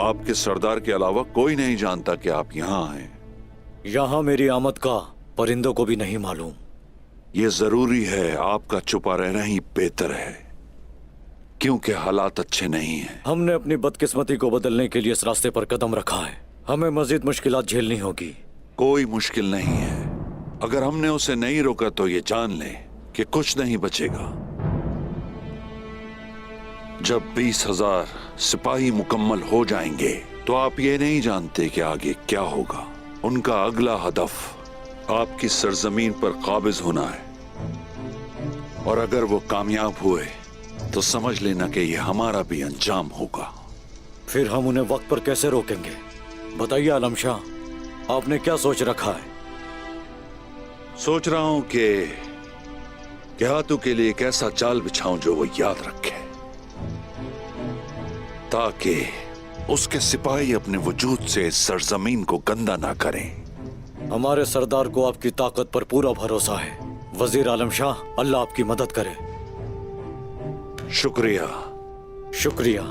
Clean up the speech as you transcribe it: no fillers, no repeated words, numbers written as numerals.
आपके सरदार के अलावा कोई नहीं जानता कि आप यहाँ आए। यहाँ मेरी आमद का परिंदों को भी नहीं मालूम। ये जरूरी है, आपका छुपा रहना ही बेहतर है, क्योंकि हालात अच्छे नहीं हैं। हमने अपनी बदकिस्मती को बदलने के लिए इस रास्ते पर कदम रखा है। हमें मजीद मुश्किलात झेलनी होगी। कोई मुश्किल नहीं है। अगर हमने उसे नहीं रोका तो ये जान ले कि कुछ नहीं बचेगा। जब 20,000 सिपाही मुकम्मल हो जाएंगे तो आप ये नहीं जानते कि आगे क्या होगा। उनका अगला हदफ आपकी सरजमीन पर काबिज होना है, और अगर वो कामयाब हुए तो समझ लेना कि ये हमारा भी अंजाम होगा। फिर हम उन्हें वक्त पर कैसे रोकेंगे? बताइए आलम शाह, आपने क्या सोच रखा है? सोच रहा हूं कि हाथों के लिए एक ऐसा जाल बिछाऊं जो वो याद रखे, ताकि उसके सिपाही अपने वजूद से इस सरजमीन को गंदा ना करें। हमारे सरदार को आपकी ताकत पर पूरा भरोसा है। वजीर आलम शाह, अल्लाह आपकी मदद करे। शुक्रिया। शुक्रिया।